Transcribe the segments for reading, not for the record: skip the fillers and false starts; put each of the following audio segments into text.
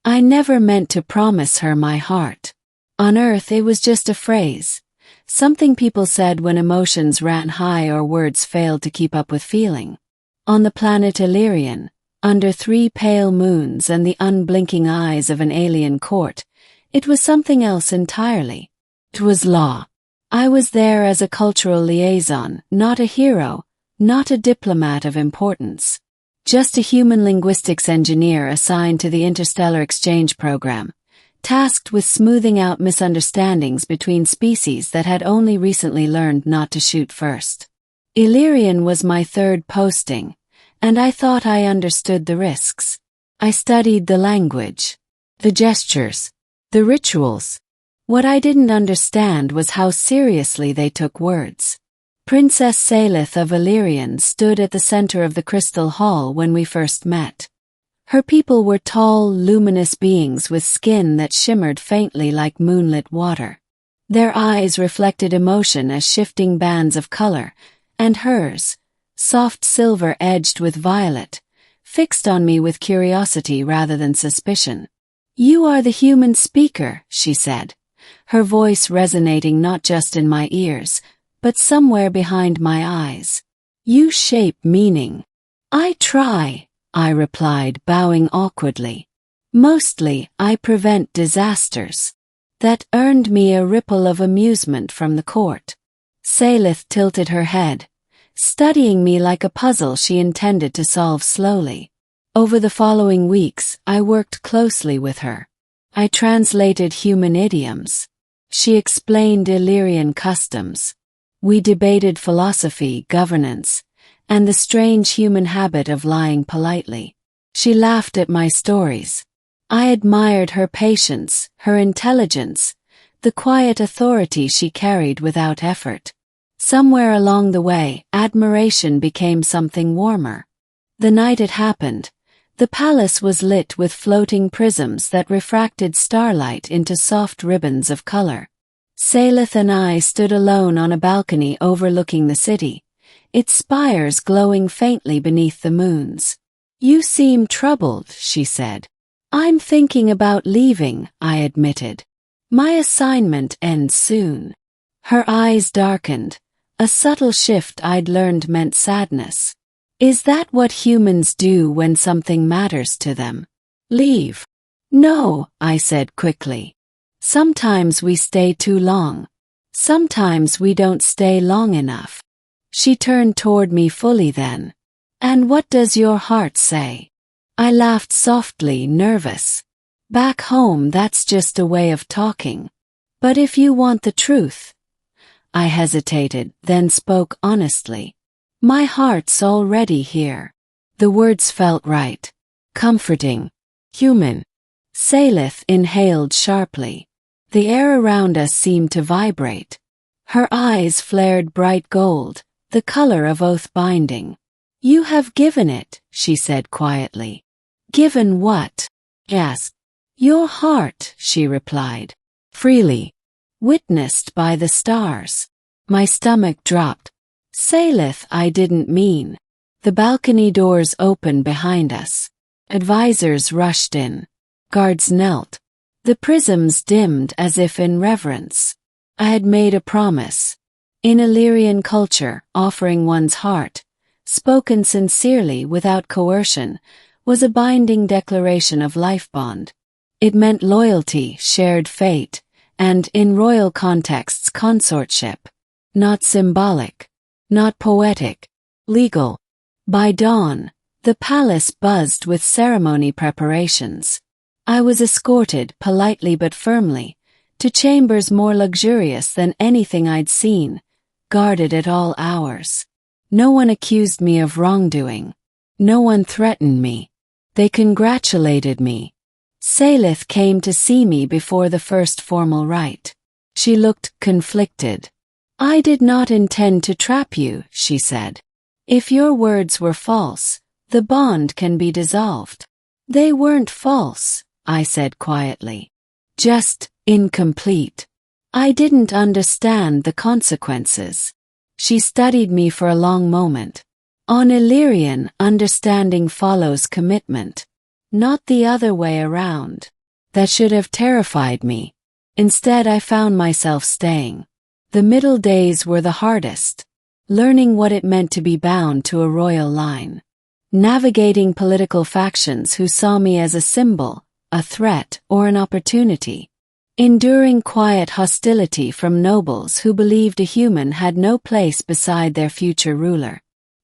I never meant to promise her my heart. On Earth it was just a phrase, something people said when emotions ran high or words failed to keep up with feeling. On the planet Illyrian, under 3 pale moons and the unblinking eyes of an alien court, it was something else entirely. It was law. I was there as a cultural liaison, not a hero, not a diplomat of importance. Just a human linguistics engineer assigned to the interstellar exchange program, tasked with smoothing out misunderstandings between species that had only recently learned not to shoot first. Illyrian was my 3rd posting, and I thought I understood the risks. I studied the language, the gestures, the rituals. What I didn't understand was how seriously they took words. Princess Salith of Illyrian stood at the center of the crystal hall when we first met. Her people were tall, luminous beings with skin that shimmered faintly like moonlit water. Their eyes reflected emotion as shifting bands of color, and hers, soft silver edged with violet, fixed on me with curiosity rather than suspicion. "You are the human speaker," she said, her voice resonating not just in my ears, but somewhere behind my eyes. "You shape meaning." "I try," I replied, bowing awkwardly. "Mostly, I prevent disasters." That earned me a ripple of amusement from the court. Salith tilted her head, studying me like a puzzle she intended to solve slowly. Over the following weeks, I worked closely with her. I translated human idioms. She explained Illyrian customs. We debated philosophy, governance, and the strange human habit of lying politely. She laughed at my stories. I admired her patience, her intelligence, the quiet authority she carried without effort. Somewhere along the way, admiration became something warmer. The night it happened, the palace was lit with floating prisms that refracted starlight into soft ribbons of color. Salith and I stood alone on a balcony overlooking the city, its spires glowing faintly beneath the moons. "You seem troubled," she said. "I'm thinking about leaving," I admitted. "My assignment ends soon." Her eyes darkened, a subtle shift I'd learned meant sadness. "Is that what humans do when something matters to them? Leave?" "No," I said quickly. "Sometimes we stay too long. Sometimes we don't stay long enough." She turned toward me fully then. "And what does your heart say?" I laughed softly, nervous. "Back home that's just a way of talking. But if you want the truth..." I hesitated, then spoke honestly. "My heart's already here." The words felt right. Comforting. Human. Salith inhaled sharply. The air around us seemed to vibrate. Her eyes flared bright gold, the color of oath binding. "You have given it," she said quietly. "Given what?" I asked. "Your heart," she replied. "Freely. Witnessed by the stars." My stomach dropped. "Salith, I didn't mean." The balcony doors opened behind us. Advisors rushed in. Guards knelt. The prisms dimmed as if in reverence. I had made a promise. In Illyrian culture, offering one's heart, spoken sincerely without coercion, was a binding declaration of life bond. It meant loyalty, shared fate, and, in royal contexts, consortship. Not symbolic. Not poetic. Legal. By dawn, the palace buzzed with ceremony preparations. I was escorted, politely but firmly, to chambers more luxurious than anything I'd seen, guarded at all hours. No one accused me of wrongdoing. No one threatened me. They congratulated me. Salith came to see me before the first formal rite. She looked conflicted. "I did not intend to trap you," she said. "If your words were false, the bond can be dissolved." "They weren't false," I said quietly. "Just incomplete. I didn't understand the consequences." She studied me for a long moment. "On Illyrian, understanding follows commitment. Not the other way around." that should have terrified me. Instead, I found myself staying. The middle days were the hardest, learning what it meant to be bound to a royal line, navigating political factions who saw me as a symbol, a threat, or an opportunity, enduring quiet hostility from nobles who believed a human had no place beside their future ruler.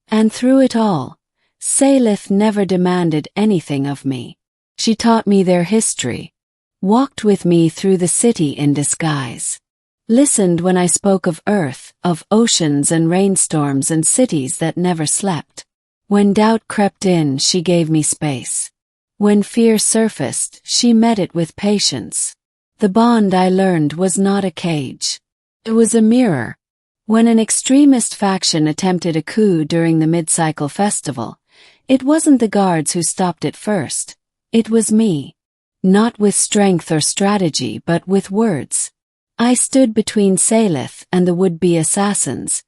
And through it all, Salith never demanded anything of me. She taught me their history, walked with me through the city in disguise, listened when I spoke of Earth, of oceans and rainstorms and cities that never slept. When doubt crept in, she gave me space. When fear surfaced, she met it with patience. The bond, I learned, was not a cage. It was a mirror. When an extremist faction attempted a coup during the mid-cycle festival, it wasn't the guards who stopped it first. It was me. Not with strength or strategy, but with words. I stood between Salith and the would-be assassins,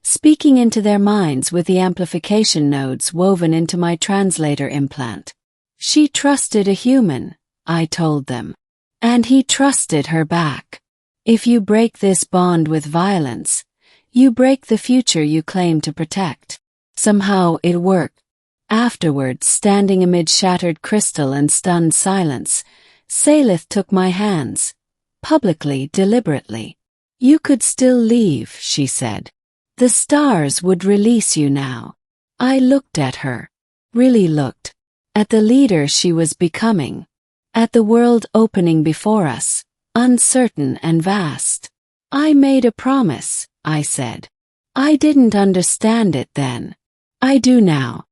speaking into their minds with the amplification nodes woven into my translator implant. She trusted a human, I told them. And he trusted her back. If you break this bond with violence, you break the future you claim to protect. Somehow it worked. Afterwards, standing amid shattered crystal and stunned silence, Salith took my hands, publicly, deliberately. You could still leave, she said. The stars would release you now. I looked at her. Really looked. At the leader she was becoming. At the world opening before us, uncertain and vast. I made a promise, I said. I didn't understand it then. I do now.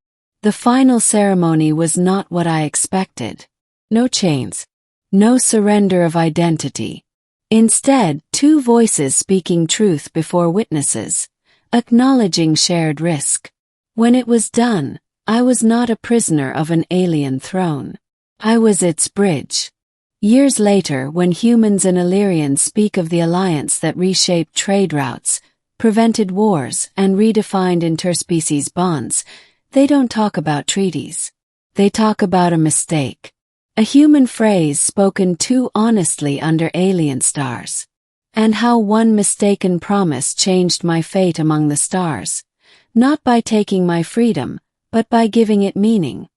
The final ceremony was not what I expected. No chains. No surrender of identity. Instead, two voices speaking truth before witnesses, acknowledging shared risk. When it was done, I was not a prisoner of an alien throne. I was its bridge. Years later, when humans and Illyrians speak of the alliance that reshaped trade routes, prevented wars, and redefined interspecies bonds, they don't talk about treaties. They talk about a mistake. A human phrase spoken too honestly under alien stars. And how one mistaken promise changed my fate among the stars. Not by taking my freedom, but by giving it meaning.